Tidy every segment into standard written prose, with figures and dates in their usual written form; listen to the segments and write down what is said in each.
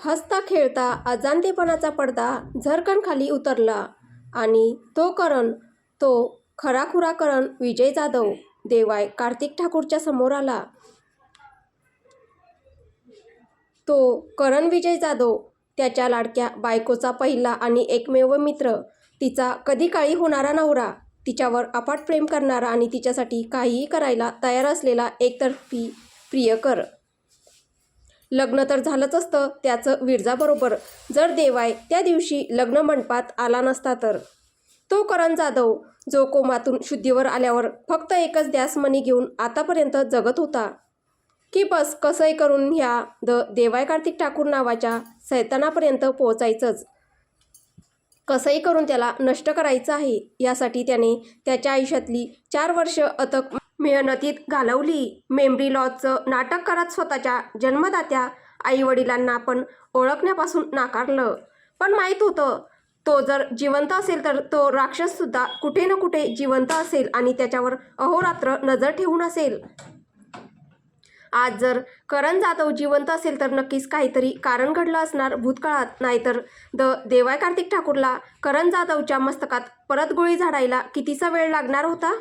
हसता खेळता अजाणतेपणाचा पडदा झरकन खाली उतरला आणि तो करण, तो खराखुरा करण विजय जाधव देवाय कार्तिक ठाकूरच्या समोर आला. तो करण विजय जाधव, त्याच्या लाडक्या बायकोचा पहिला आणि एकमेव मित्र, तिचा कधी काळी होणारा नवरा, तिच्यावर अफाट प्रेम करणारा आणि तिच्यासाठी काहीही करायला तयार असलेला एकतर्फी प्रियकर. लग्न तर झालंच असतं त्याचं विरजाबरोबर, जर देवाय त्या दिवशी लग्न मंडपात आला नसता तर. तो करण जाधव, जो कोमातून शुद्धीवर आल्यावर फक्त एकच ध्यासमनी घेऊन आतापर्यंत जगत होता की बस कसंही करून ह्या देवाय कार्तिक ठाकूर नावाच्या सैतानापर्यंत पोहोचायचंच, कसंही करून त्याला नष्ट करायचं आहे. यासाठी त्याने त्याच्या आयुष्यातली 4 वर्ष अथक मेहनतीत घालवली. मेमरी लॉसचं नाटक करत स्वतःच्या जन्मदात्या आईवडिलांना पण ओळखण्यापासून नाकारलं. पण माहीत होतं, तो जर जिवंत असेल तर तो राक्षससुद्धा कुठे ना कुठे जिवंत असेल आणि त्याच्यावर अहोरात्र नजर ठेवून असेल. आज जर करण जाधव जिवंत असेल तर नक्कीच काहीतरी कारण घडलं असणार भूतकाळात, नाहीतर देवाय कार्तिक ठाकूरला करण जाधवच्या मस्तकात परत गोळी झाडायला कितीचा वेळ लागणार होता.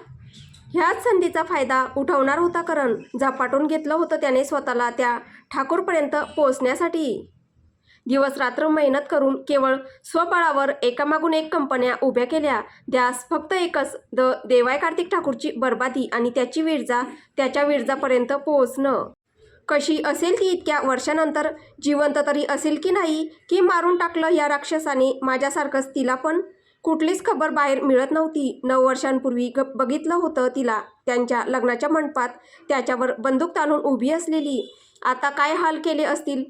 ह्याच संधीचा फायदा उठवणार होता करण. झपाटून घेतलं होतं त्याने स्वतःला त्या ठाकूरपर्यंत पोहोचण्यासाठी. दिवसरात्र मेहनत करून केवळ स्वबळावर एकामागून एक कंपन्या उभ्या केल्या. ध्यास फक्त एकच, देवाय कार्तिक ठाकूरची बर्बादी आणि त्याची विरजा, त्याच्या विरजापर्यंत पोहोचणं. कशी असेल ती इतक्या वर्षानंतर? जिवंत तरी असेल की नाही, की मारून टाकलं या राक्षसाने माझ्यासारखंच तिला पण? कुठलीच खबर बाहेर मिळत नव्हती. 9 वर्षांपूर्वी बघितलं होतं तिला त्यांच्या लग्नाच्या मंडपात, त्याच्यावर बंदूक ताणून उभी असलेली. आता काय हाल केले असतील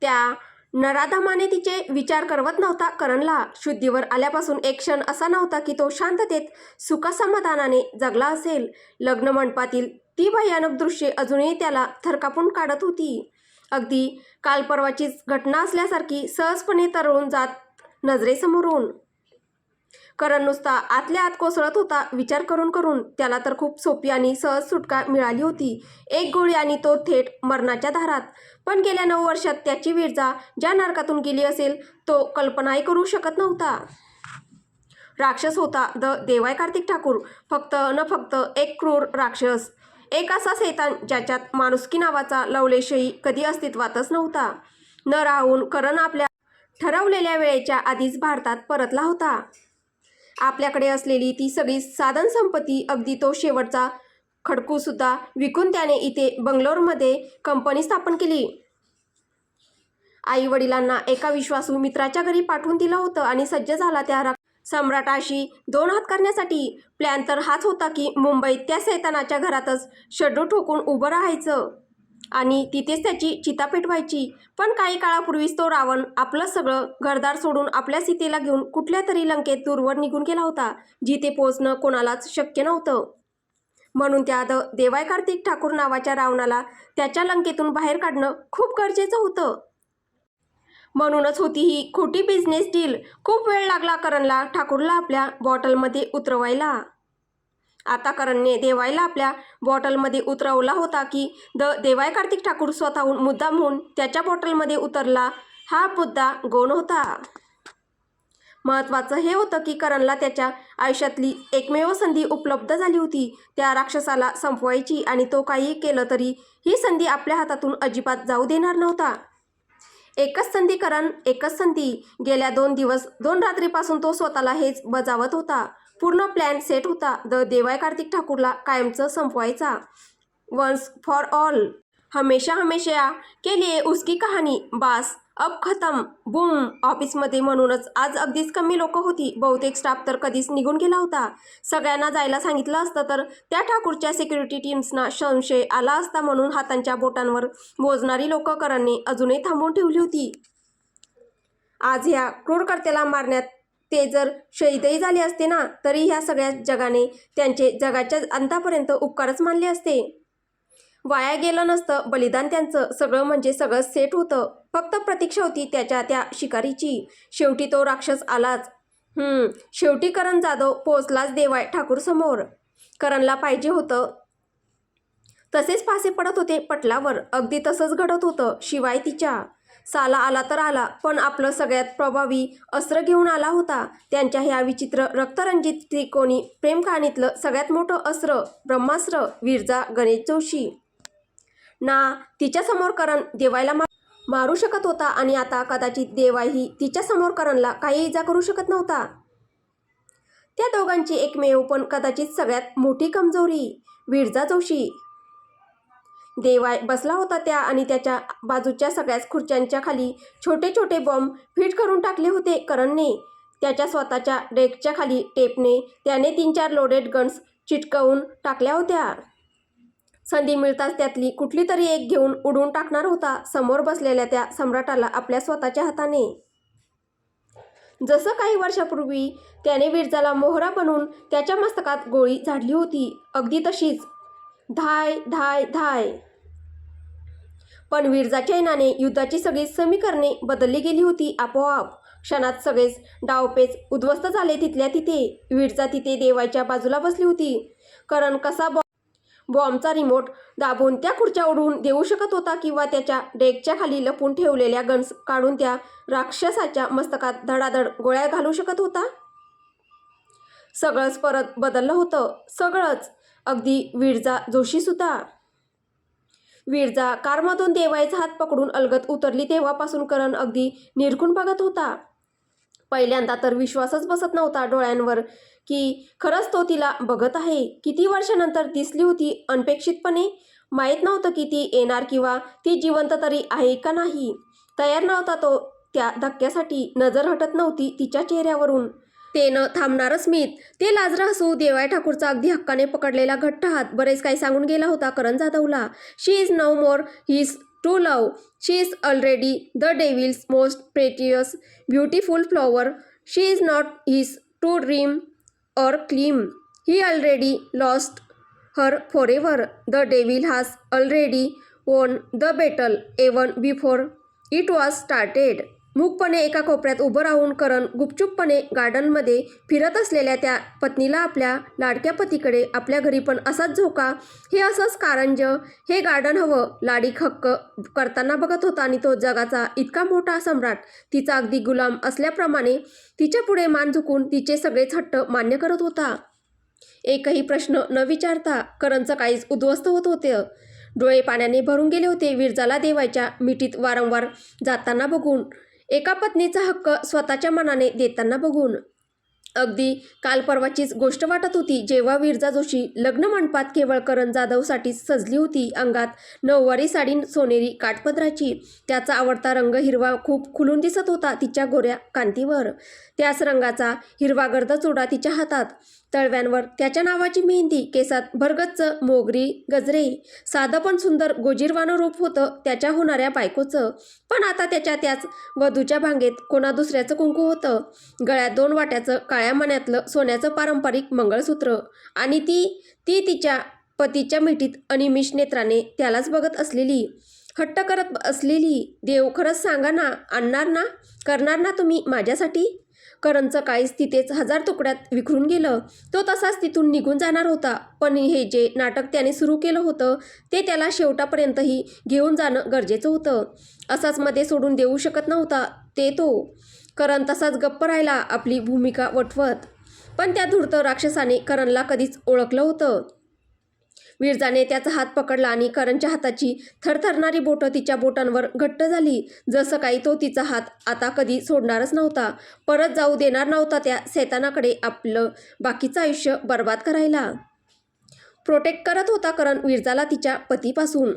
त्या नराधमाने तिचे विचार करवत नव्हता करणला. शुद्धीवर आल्यापासून एक क्षण असा नव्हता की तो शांततेत सुखसमाधानाने जगला असेल. लग्न मंडपातील ती भयानक दृश्ये अजूनही त्याला थरकापून काढत होती. अगदी काल परवाचीच घटना असल्यासारखी सहजपणे तरळून जात नजरेसमोरून. करण नुसता आतल्या आत कोसळत होता विचार करून करून. त्याला तर खूप सोपी आणि सहज सुटका मिळाली होती. एक गोळी आणि तो थेट मरणाच्या दारात. पण गेल्या 9 वर्षात त्याची विरजा ज्या नरकातून गेली असेल तो कल्पनाही करू शकत नव्हता. राक्षस होता देवाय कार्तिक ठाकूर, फक्त एक क्रूर राक्षस, एक असा सैतान ज्याच्यात माणुसकी नावाचा लवलेशही कधी अस्तित्वातच नव्हता. न राहून करण आपल्या ठरवलेल्या वेळेच्या आधीच भारतात परतला होता. आपल्याकडे असलेली ती सगळी साधनसंपत्ती, अगदी तो शेवटचा खडकूसुद्धा विकून त्याने इथे बंगलोरमध्ये कंपनी स्थापन केली. आई वडिलांना एका विश्वासू मित्राच्या घरी पाठवून दिलं होतं आणि सज्ज झाला त्या सम्राटाशी 2 हात करण्यासाठी. प्लॅन तर हाच होता की मुंबईत त्या सैतानाच्या घरातच शड्डू ठोकून उभं राहायचं आणि तिथेच त्याची चिता पेटवायची. पण काही काळापूर्वीच तो रावण आपलं सगळं घरदार सोडून आपल्या सीतेला घेऊन कुठल्या तरी लंकेत दूरवर निघून गेला होता, जिथे पोहोचणं कोणालाच शक्य नव्हतं. म्हणून त्या देवाय कार्तिक ठाकूर नावाच्या रावणाला त्याच्या लंकेतून बाहेर काढणं खूप गरजेचं होतं. म्हणूनच होती ही खोटी बिझनेस डील. खूप वेळ लागला करणला ठाकूरला आपल्या बॉटलमध्ये उतरवायला. आता करणने देवायला आपल्या बॉटलमध्ये उतरवला होता की देवाय कार्तिक ठाकूर स्वतःहून मुद्दामहून त्याच्या बॉटलमध्ये उतरला, हा मुद्दा गौण होता. महत्त्वाचं हे होतं की करणला त्याच्या आयुष्यातली एकमेव संधी उपलब्ध झाली होती त्या राक्षसाला संपवायची, आणि तो काहीही केलं तरी ही संधी आपल्या हातातून अजिबात जाऊ देणार नव्हता. एकच संधी करण, एकच संधी. गेल्या 2 दिवस 2 रात्रीपासून तो स्वतःला हेच बजावत होता. पूर्ण प्लॅन सेट होता देवाय कार्तिक ठाकूरला कायमचं संपवायचा, वन्स फॉर ऑल. हमेशा हमेशा के लिए उसकी कहानी, बास अब खतम, बूम. ऑफिसमध्ये म्हणूनच आज अगदीच कमी लोक होती. बहुतेक स्टाफ तर कधीच निघून गेला होता. सगळ्यांना जायला सांगितलं असतं तर त्या ठाकूरच्या सिक्युरिटी टीम्सना संशय आला असता, म्हणून हातांच्या बोटांवर मोजणारी लोक करणने अजूनही थांबवून ठेवली होती. आज ह्या क्रूरकर्त्याला मारण्यात ते जर शहीदही झाले असते ना, तरी ह्या सगळ्या जगाने त्यांचे जगाच्या अंतापर्यंत उपकारच मानले असते. वाया गेलं नसतं बलिदान त्यांचं. सगळं म्हणजे सगळंच सेट होतं. फक्त प्रतीक्षा होती त्याच्या त्या शिकारीची. शेवटी तो राक्षस आलाच. शेवटी करण जाधव पोचलाच देवाय ठाकूर समोर. करणला पाहिजे होतं तसेच फासे पडत होते पटलावर. अगदी तसंच घडत होतं. शिवाय तिच्या साला आला तर आला, पण आपलं सगळ्यात प्रभावी अस्त्र घेऊन आला होता. त्यांच्या ह्या विचित्र रक्तरंजित त्रिकोणी प्रेम कहाणीतलं सगळ्यात मोठं अस्त्र, ब्रह्मास्त्र, विरजा गणेश जोशी. ना तिच्यासमोर करण देवायला मारू शकत होता आणि आता कदाचित देवाही तिच्यासमोर करणला काही इजा करू शकत नव्हता. त्या दोघांची एकमेव पण कदाचित सगळ्यात मोठी कमजोरी, विरजा जोशी. देवाय बसला होता त्या आणि त्याच्या बाजूच्या सगळ्याच खुर्च्यांच्या खाली छोटे छोटे बॉम्ब फिट करून टाकले होते करणने. त्याच्या स्वतःच्या डेस्कच्या खाली टेपने त्याने 3-4 लोडेड गन्स चिटकवून टाकल्या होत्या. संधी मिळताच त्यातली कुठली तरी एक घेऊन उडवून टाकणार होता समोर बसलेल्या त्या सम्राटाला आपल्या स्वतःच्या हाताने. जसं काही वर्षापूर्वी त्याने विरजाला मोहरा बनवून त्याच्या मस्तकात गोळी झाडली होती, अगदी तशीच. धाय धाय धाय. पण विरजाच्या येण्याने युद्धाची सगळी समीकरणे बदलली गेली होती आपोआप. क्षणात सगळेच डावपेच उद्ध्वस्त झाले तिथल्या तिथे. विरजा तिथे देवाच्या बाजूला बसली होती. करण कसा बॉम्बचा रिमोट दाबून त्या खुर्च्या उडवून देऊ शकत होता किंवा त्याच्या डेस्कच्या खाली लपून ठेवलेल्या गन्स काढून त्या राक्षसाच्या मस्तकात धडाधड गोळ्या घालू शकत होता. सगळंच परत बदललं होतं, सगळंच, अगदी विरजा जोशीसुद्धा. विरजा कारमधून देवायचा हात पकडून अलगद उतरली तेव्हापासून करण अगदी निरखून बघत होता. पहिल्यांदा तर विश्वासच बसत नव्हता डोळ्यांवर की खरंच तो तिला बघत आहे. किती वर्षानंतर दिसली होती अनपेक्षितपणे. माहीत नव्हतं की ती येणार किंवा ती जिवंत तरी आहे का नाही. तयार नव्हता तो त्या धक्क्यासाठी. नजर हटत नव्हती तिच्या चेहऱ्यावरून. ते न थांबणारं स्मित, ते लाजरं हसू, देवाय ठाकूरचा अगदी हक्काने पकडलेला घट्ट हात बरेच काही सांगून गेला होता करण जाधवला. She is no more his true love. She is already the devil's most precious beautiful flower. She is not his true dream or claim. He already lost her forever. The devil has already won the battle even before it was started. मूकपणे एका कोपऱ्यात उभं राहून करण गुपचूपपणे गार्डनमध्ये फिरत असलेल्या त्या पत्नीला, आपल्या लाडक्या पतीकडे, आपल्या घरी पण असाच झोका, हे असंच कारंज, हे गार्डन हवं, लाडीक हक्क करताना बघत होता. आणि तो जगाचा इतका मोठा सम्राट तिचा अगदी गुलाम असल्याप्रमाणे तिच्या पुढे मान झुकून तिचे सगळेच हट्ट मान्य करत होता. एकही प्रश्न न विचारता. करणचं काहीच उद्ध्वस्त होत होते. डोळे पाण्याने भरून गेले होते विरजाला देवाच्या मिठीत वारंवार जाताना बघून, एका पत्नीचा हक्क स्वतःच्या मनाने देताना बघून. अगदी काल परवाचीच गोष्ट वाटत होती जेव्हा विरजा जोशी लग्न मंडपात केवळ करण जाधवसाठीच सजली होती. अंगात नऊवारी साडी सोनेरी काठपदराची. त्याचा आवडता रंग हिरवा खूप खुलून दिसत होता तिच्या गोऱ्या कांतीवर. त्याच रंगाचा हिरवागर्द चुडा तिच्या हातात, तळव्यांवर त्याच्या नावाची मेहंदी, केसात भरगच्च मोगरी गजरे. साधं पण सुंदर गोजीरवाणं रूप होतं त्याच्या होणाऱ्या बायकोचं. पण आता त्याच वधूच्या भांगेत कोणा दुसऱ्याचं कुंकू होतं. गळ्यात 2 वाट्याचं काळ्या मण्यातलं सोन्याचं पारंपरिक मंगळसूत्र. आणि ती तिच्या पतीच्या मिठीत अनिमिष नेत्राने त्यालाच बघत असलेली, हट्ट करत असलेली. देव, खरंच सांगा ना, आणणार ना, करणार ना तुम्ही माझ्यासाठी? करणचं काळीच तिथेच 1000 तुकड्यात विखरून गेलं. तो तसाच तिथून निघून जाणार होता. पण हे जे नाटक त्याने सुरू केलं होतं ते त्याला शेवटापर्यंतही घेऊन जाणं गरजेचं होतं. असाच मध्ये सोडून देऊ शकत नव्हता तो. करण तसाच गप्प राहिला आपली भूमिका वठवत. पण त्या धूर्त राक्षसाने करणला कधीच ओळखलं होतं. विरजाने त्याचा हात पकडला आणि करणच्या हाताची थरथरणारी बोटं तिच्या बोटांवर घट्ट झाली. जसं काही तो तिचा हात आता कधी सोडणारच नव्हता. परत जाऊ देणार नव्हता त्या सैतानाकडे आपलं बाकीचं आयुष्य बर्बाद करायला. प्रोटेक्ट करत होता करण विरजाला तिच्या पतीपासून.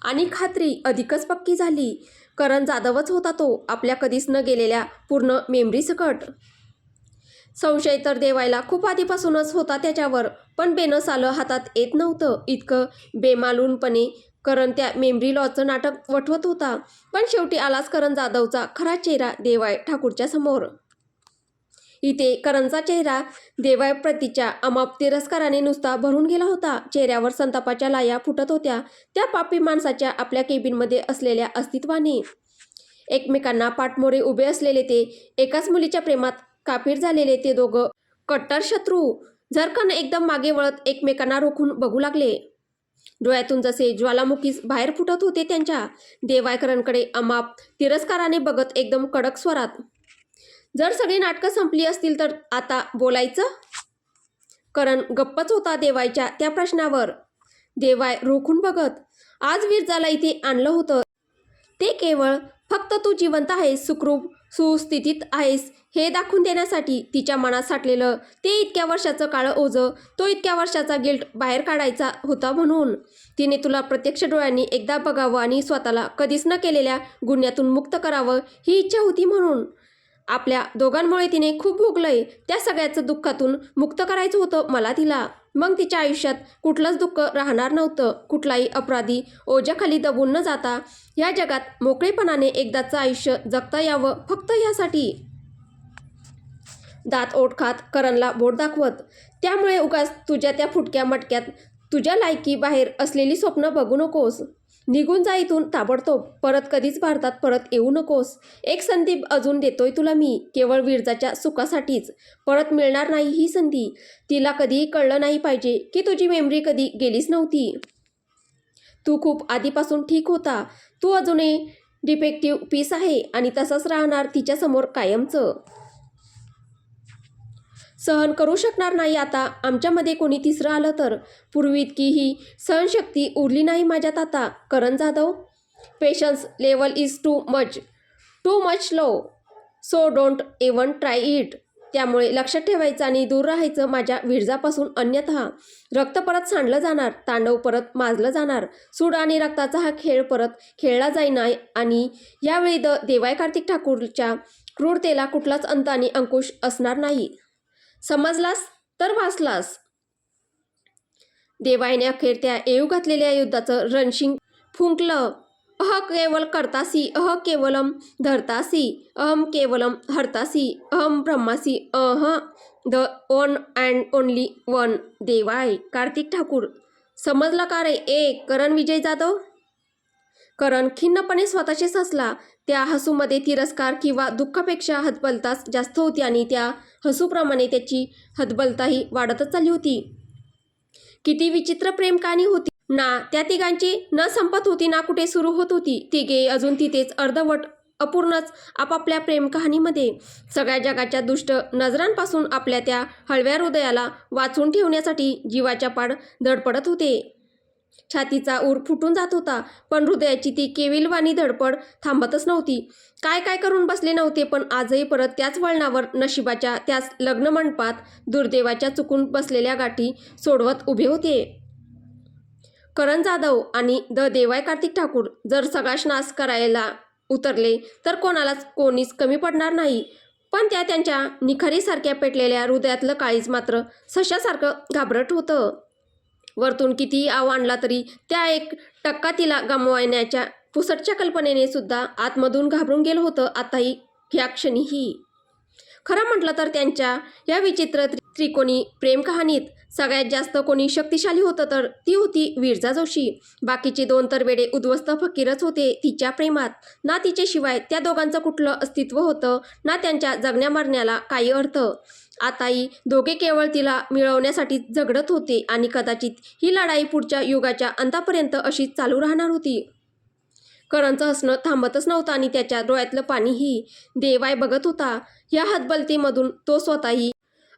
आणि खात्री अधिकच पक्की झाली. करण जाधवच होता तो, आपल्या कधीच न गेलेल्या पूर्ण मेमरीसकट. संशय तर देवायला खूप आधीपासूनच होता त्याच्यावर, पण बेनस आलं हातात येत नव्हतं. इतकं बेमालूनपणे करण त्या मेमरी लॉचं नाटक वठवत होता. पण शेवटी आलाच करण जाधवचा खरा चेहरा देवाय ठाकूरच्या समोर. इथे करणचा चेहरा देवाय प्रतीच्या अमाप तिरस्काराने नुसता भरून गेला होता. चेहऱ्यावर संतापाच्या लाया फुटत होत्या त्या पापी माणसाच्या आपल्या केबिनमध्ये असलेल्या अस्तित्वाने. एकमेकांना पाठमोरे उभे असलेले ते, एकाच मुलीच्या प्रेमात काफीर झालेले ते दोघं कट्टर शत्रू झरकन एकदम मागे वळत एकमेकांना रोखून बघू लागले. डोळ्यातून जसे ज्वालामुखी बाहेर फुटत होते त्यांच्या. देवाय करणकडे अमाप तिरस्काराने बघत एकदम कडक स्वरात, जर सगळी नाटकं संपली असतील तर आता बोलायचं? करण गप्पच होता देवायच्या त्या प्रश्नावर. देवाय रोखून बघत, आज विरजाला इथे आणलं होतं ते केवळ फक्त तू जिवंत आहेस, सुखरूप सुस्थितीत आहेस हे दाखवून देण्यासाठी. तिच्या मनात साठलेलं ते इतक्या वर्षाचं काळं ओझं, तो इतक्या वर्षाचा गिल्ट बाहेर काढायचा होता म्हणून. तिने तुला प्रत्यक्ष डोळ्यांनी एकदा बघावं आणि स्वतःला कधीच न केलेल्या गुन्ह्यातून मुक्त करावं ही इच्छा होती म्हणून. आपल्या दोघांमुळे तिने खूप भोगलंय. त्या सगळ्याचं दुःखातून मुक्त करायचं होतं मला तिला. मग तिच्या आयुष्यात कुठलंच दुःख राहणार नव्हतं. कुठलाही अपराधी ओझ्याखाली दबून न जाता या जगात मोकळेपणाने एकदाचं आयुष्य जगता यावं फक्त ह्यासाठी. दात ओठ खात करणला बोट दाखवत, त्यामुळे उगाच तुझ्या त्या फुटक्या मटक्यात तुझ्या लायकी बाहेर असलेली स्वप्न बघू नकोस. निघून जा इथून ताबडतोब. परत कधीच भारतात परत येऊ नकोस. एक संधी अजून देतोय तुला मी, केवळ विरजाच्या सुखासाठीच. परत मिळणार नाही ही संधी. तिला कधीही कळलं नाही पाहिजे की तुझी मेमरी कधी गेलीच नव्हती. तू खूप आधीपासून ठीक होता. तू अजूनही डिफेक्टिव्ह पीस आहे आणि तसंच राहणार तिच्यासमोर कायमचं. सहन करू शकणार नाही आता आमच्यामध्ये कोणी तिसरं आलं तर. पूर्वी इतकी ही सहनशक्ती उरली नाही माझ्यात आता. Karan Jadhav, patience level is too much low, so don't even try it. त्यामुळे लक्षात ठेवायचं आणि दूर राहायचं माझ्या विरजापासून, अन्यथा रक्त परत सांडलं जाणार, तांडव परत माजलं जाणार, सूड आणि रक्ताचा हा खेळ परत खेळला जाईना. आणि यावेळी देवाय कार्तिक ठाकूरच्या क्रूरतेला कुठलाच अंत आणि अंकुश असणार नाही. समजलास तर वाचलास. देवायने अखेर त्या येऊ घातलेल्या युद्धाचं रणशिंग फुंकलं. अह केवल कर्तासी, अह केवलम धर्तासी, अहम केवलम हर्तासी, अहम ब्रह्मासी, the one and only one देवाय कार्तिक ठाकूर. समजलं का रे करण विजय जाधव? करण खिन्नपणे स्वतःशीच हसला. त्या हसूमध्ये तिरस्कार किंवा दुःखापेक्षा हतबलताच जास्त होती आणि त्या हसूप्रमाणे त्याची हतबलताही वाढतच चालली होती. किती विचित्र प्रेम कहाणी होती ना त्या तिघांची. न संपत होती ना कुठे सुरू होत होती. तिघे अजून तिथेच अर्धवट अपूर्णच आपापल्या प्रेम कहाणीमध्ये. सगळ्या जगाच्या दुष्ट नजरांपासून आपल्या त्या हळव्या हृदयाला वाचून ठेवण्यासाठी जीवाच्या पाड धडपडत होते. छातीचा ऊर फुटून जात होता, पण हृदयाची ती केविलवाणी धडपड थांबतच नव्हती. काय काय करून बसले नव्हते, पण आजही परत त्याच वळणावर, नशिबाच्या त्याच लग्नमंडपात दुर्दैवाच्या चुकून बसलेल्या गाठी सोडवत उभे होते. करण जाधव आणि देवाय कार्तिक ठाकूर जर सगळा नाश करायला उतरले तर कोणीच कमी पडणार नाही. पण त्यांच्या निखारीसारख्या पेटलेल्या हृदयातलं काळीज मात्र सशासारखं घाबरट होतं. वरतून कितीही आव आणला तरी त्या 1% तिला गमावण्याच्या पुसटच्या कल्पनेने सुद्धा आतमधून घाबरून गेलं होतं आताही, ह्या क्षणीही. खरं म्हटलं तर त्यांच्या या विचित्र त्रिकोणी प्रेम कहाणीत सगळ्यात जास्त कोणी शक्तिशाली होतं तर ती होती विरजा जोशी. बाकीचे 2 तर वेडे उद्ध्वस्त फकीरच होते तिच्या प्रेमात. ना तिच्याशिवाय त्या दोघांचं कुठलं अस्तित्व होतं, ना त्यांच्या जगण्या मरण्याला काही अर्थ. आताही दोघे केवळ तिला मिळवण्यासाठी झगडत होते आणि कदाचित ही लढाई पुढच्या युगाच्या अंतापर्यंत अशीच चालू राहणार होती. करणचं हसणं थांबतच नव्हतं आणि त्याच्या डोळ्यातलं पाणीही. देवाय बघत होता. या हतबलतेमधून तो स्वतःही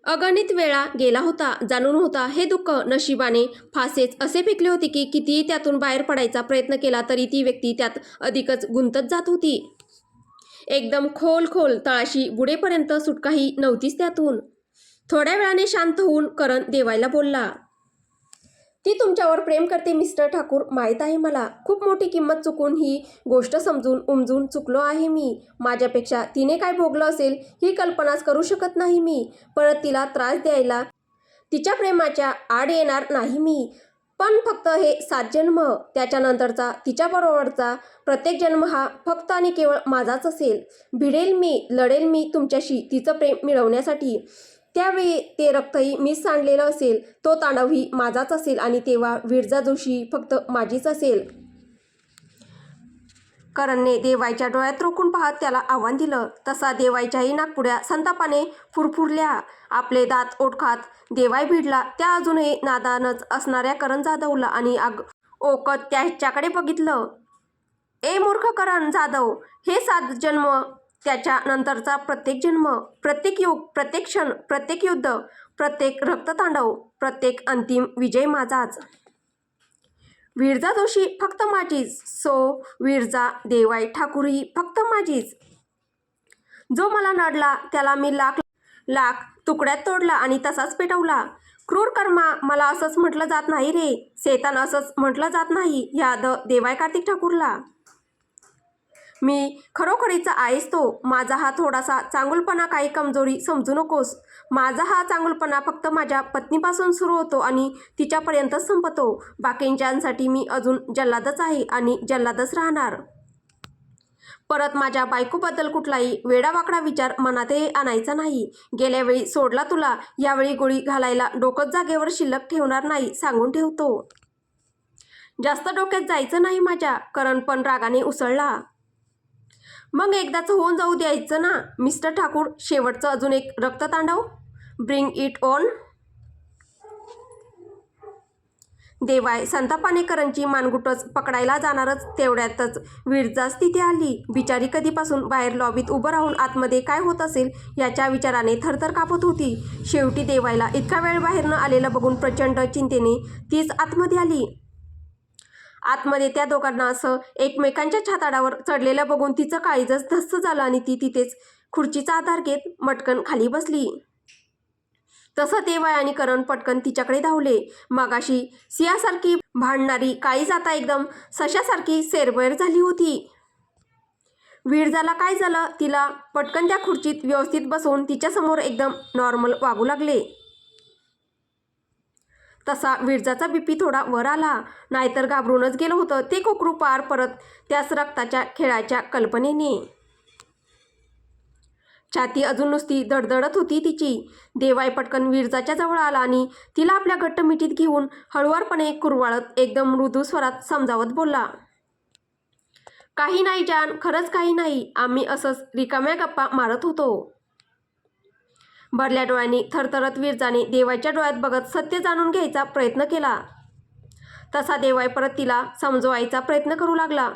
अगणित वेळा गेला होता. जाणून होता हे दुःख नशिबाने फासेच असे फेकले होते की कितीही त्यातून बाहेर पडायचा प्रयत्न केला तरी ती व्यक्ती त्यात अधिकच गुंतत जात होती. एकदम खोल तळाशी बुडेपर्यंत सुटकाही नव्हतीच त्यातून. थोड्या वेळाने शांत होऊन करण देवायला बोलला, ती तुमच्यावर प्रेम करते मिस्टर ठाकूर, माहीत आहे मला. खूप मोठी किंमत चुकून ही गोष्ट समजून चुकलो आहे मी. माझ्यापेक्षा तिने काय भोगलं असेल ही कल्पनाच करू शकत नाही मी. परत तिला त्रास द्यायला तिच्या प्रेमाच्या आड येणार नाही मी. पण फक्त हे 7 जन्म, त्याच्यानंतरचा तिच्याबरोबरचा प्रत्येक जन्म हा फक्त आणि केवळ माझाच असेल. भिडेल मी, लढेल मी तुमच्याशी तिचं प्रेम मिळवण्यासाठी. त्यावेळी ते रक्तही मीच सांडलेलं असेल, तो तांडवही माझाच असेल आणि तेव्हा विरजा जोशी फक्त माझीच असेल. करणने देवायच्या डोळ्यात रोखून पाहत त्याला आव्हान दिलं. तसा देवायच्याही नाकपुड्या संतापाने फुरफुरल्या. आपले दात ओठ खात देवाय भिडला त्या अजूनही नादानच असणाऱ्या करण जाधवला आणि ओकत त्याच्याकडे बघितलं. ए मूर्ख करण जाधव, हे 7 जन्म, त्याच्या नंतरचा प्रत्येक जन्म, प्रत्येक युग, प्रत्येक क्षण, प्रत्येक युद्ध, प्रत्येक रक्ततांडव, प्रत्येक अंतिम विजय माझाच. विरजा जोशी फक्त माझीच. सो विरजा देवाई ठाकूरही फक्त माझीच. जो मला नडला त्याला मी लाख लाख तुकड्यात तोडला आणि तसाच पेटवला. क्रूर कर्मा, मला असंच म्हटलं जात नाही रे. शैतान असंच म्हटलं जात नाही ह्या देवाय कार्तिक ठाकूरला. मी खरोखरीचा आहेस तो. माझा हा थोडासा चांगुलपणा काही कमजोरी समजू नकोस. माझा हा चांगुलपणा फक्त माझ्या पत्नीपासून सुरू होतो आणि तिच्यापर्यंतच संपतो. बाकींच्यांसाठी मी अजून जल्लादच आहे आणि जल्लादच राहणार. परत माझ्या बायकोबद्दल कुठलाही वेडावाकडा विचार मनातही आणायचा नाही. गेल्या वेळी सोडला तुला, यावेळी गोळी घालायला डोकं जागेवर शिल्लक ठेवणार नाही, सांगून ठेवतो. जास्त डोक्यात जायचं नाही माझ्या. करण पण रागाने उसळला. मग एकदाच होऊन जाऊ द्यायचं ना मिस्टर ठाकूर. शेवटचं अजून एक रक्ततांडव. Bring it on. देवाय संतापाने करणची मानगुटच पकडायला जाणारच तेवढ्यातच विरजाच तिथे आली. बिचारी कधीपासून बाहेर लॉबीत उभं राहून आतमध्ये काय होत असेल याच्या विचाराने थरथर कापत होती. शेवटी देवायला इतका वेळ बाहेर न आलेलं बघून प्रचंड चिंतेने तीच आतमध्ये आली. आतमध्ये त्या दोघांना असं एकमेकांच्या छाताडावर चढलेलं बघून तिचं काळीजच धस्स झालं आणि ती तिथेच खुर्चीचा आधार घेत मटकन खाली बसली. तसं देवाय आणि करण पटकन तिच्याकडे धावले. मगाशी सिंहासारखी भांडणारी काळीज आता एकदम सशासारखी सेरबैर झाली होती. विरजाला काय झालं, तिला पटकन त्या खुर्चीत व्यवस्थित बसवून तिच्यासमोर एकदम नॉर्मल वागू लागले. तसा विरजाचा बीपी थोडा वर आला, नाहीतर घाबरूनच गेलं होतं ते कोकरू पार परत त्याच रक्ताच्या खेळाच्या कल्पनेने. छाती अजून नुसती धडधडत होती तिची. देवाय पटकन विरजाच्या जवळ आला आणि तिला आपल्या घट्ट मिठीत घेऊन हळुवारपणे कुरवाळत एकदम मृदू स्वरात समजावत बोलला. काही नाही जान, खरंच काही नाही. आम्ही असंच रिकाम्या गप्पा मारत होतो. भरल्या डोळ्यांनी थरथरत विरजाने देवायच्या डोळ्यात बघत सत्य जाणून घ्यायचा प्रयत्न केला. तसा देवाय परत तिला समजवायचा प्रयत्न करू लागला.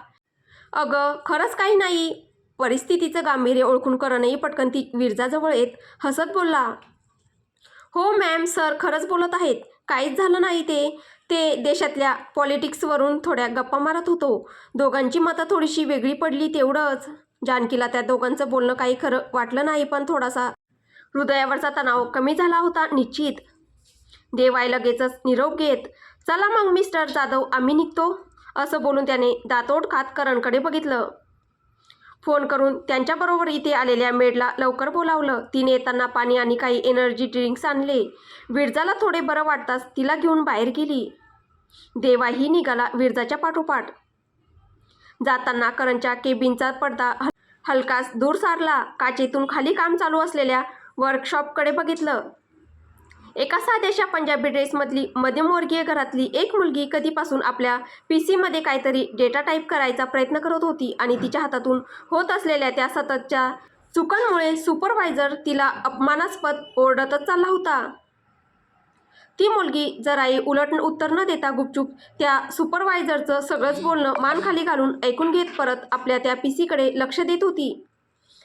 अगं खरंच काही नाही. परिस्थितीचं गांभीर्य ओळखून करणही पटकन ती विरजाजवळ येत हसत बोलला. हो मॅम, सर खरंच बोलत आहेत. काहीच झालं नाही. ते देशातल्या पॉलिटिक्सवरून थोड्या गप्पा मारत होतो. दोघांची मतं थोडीशी वेगळी पडली तेवढंच. जानकीला त्या दोघांचं बोलणं काही खरं वाटलं नाही, पण थोडासा हृदयावरचा तणाव कमी झाला होता निश्चित. देवाय लगेचच निरोप घेत, चला मग मिस्टर जाधव, आम्ही निघतो, असं बोलून त्याने दातोड खात करणकडे बघितलं. फोन करून त्यांच्याबरोबर इथे आलेल्या मेडला लवकर बोलावलं. तिने येताना पाणी आणि काही एनर्जी ड्रिंक्स आणले. विरजाला थोडे बरं वाटताच तिला घेऊन बाहेर गेली. देवाही निघाला विरजाच्या पाठोपाठ. जाताना करणच्या केबिनचा पडदा हलकाच दूर सारला. काचेतून खाली काम चालू असलेल्या वर्कशॉपकडे बघितलं. एका साध्याशा पंजाबी ड्रेसमधली मध्यमवर्गीय घरातली एक मुलगी कधीपासून आपल्या पीसीमध्ये काहीतरी डेटा टाईप करायचा प्रयत्न करत होती आणि तिच्या हातातून होत असलेल्या त्या सततच्या चुकांमुळे सुपरवायझर तिला अपमानास्पद ओरडतच चालला होता. ती मुलगी जराही उलट उत्तर न देता गुपचूप त्या सुपरवायझरचं सगळंच बोलणं मान खाली घालून ऐकून घेत परत आपल्या त्या पीसीकडे लक्ष देत होती.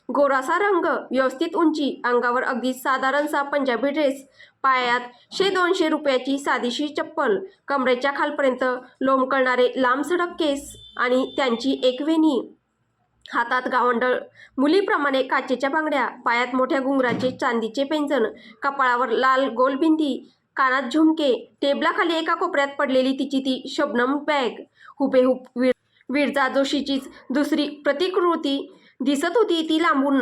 गोरासा रंग, व्यवस्थित उंची, अंगावर अगदी साधारणसा पंजाबी ड्रेस, पायात 100-200 रुपयाची साधीशी चप्पल, कमरेच्या खालपर्यंत लोंबकळणारे लांबसडक केस आणि त्यांची एक वेणी, हातात गावंढळ मुलीप्रमाणे काचेच्या बांगड्या, पायात मोठ्या घुंगराचे चांदीचे पैंजण, कपाळावर लाल गोलबिंदी, कानात झुमके, टेबलाखाली एका कोपऱ्यात पडलेली तिची ती शबनम बॅग, हुबेहूब विरजा जोशीचीच दुसरी प्रतिकृती दिसत होती ती लांबून.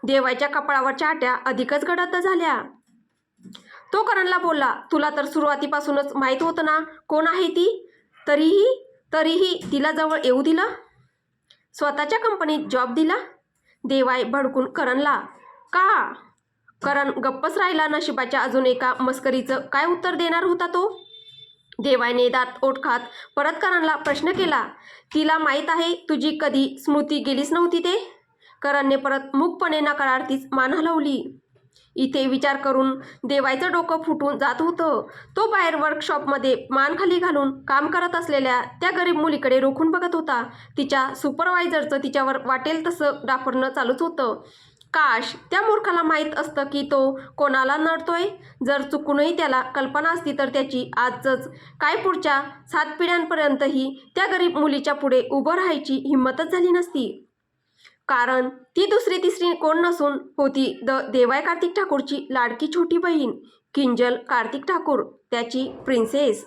देवाच्या कपाळावरच्या आट्या अधिकच गडद झाल्या. तो करणला बोलला, तुला तर सुरुवातीपासूनच माहीत होतं ना कोण आहे ती? तरीही तिला जवळ येऊ दिला? स्वतःच्या कंपनीत जॉब दिला? देवाय भडकून करणला. का? करण गप्पच राहिला. नशिबाच्या अजून एका मस्करीचं काय उत्तर देणार होता तो? देवायने दात ओठ खात परत करणला प्रश्न केला. तिला माहीत आहे तुझी कधी स्मृती गेलीच नव्हती ते? करणने परत मूकपणे नकारार्थीच मान हलवली. इथे विचार करून देवायचं डोकं फुटून जात होतं. तो बाहेर वर्कशॉपमध्ये मान खाली घालून काम करत असलेल्या त्या गरीब मुलीकडे रोखून बघत होता. तिच्या सुपरवायझरचं तिच्यावर वाटेल तसं डाफरणं चालूच होतं. काश त्या मूर्खाला माहीत असतं की तो कोणाला नडतोय. जर चुकूनही त्याला कल्पना असती तर त्याची आजच काय पुढच्या 7 पिढ्यांपर्यंतही त्या गरीब मुलीच्या पुढे उभं राहायची हिंमतच झाली नसती. कारण ती दुसरी तिसरी कोण नसून होती देवाय कार्तिक ठाकूरची लाडकी छोटी बहीण किंजल कार्तिक ठाकूर, त्याची प्रिन्सेस.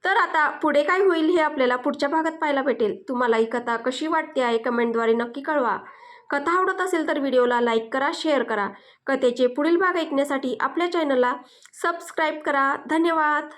तर आता पुढे काय होईल हे आपल्याला पुढच्या भागात पाहायला भेटेल. तुम्हाला ही कथा कशी वाटते आहे कमेंटद्वारे नक्की कळवा. कथा आवडत असेल तर व्हिडिओला लाईक करा, शेअर करा. कथेचे पुढील भाग ऐकण्यासाठी आपल्या चॅनलला सबस्क्राईब करा. धन्यवाद.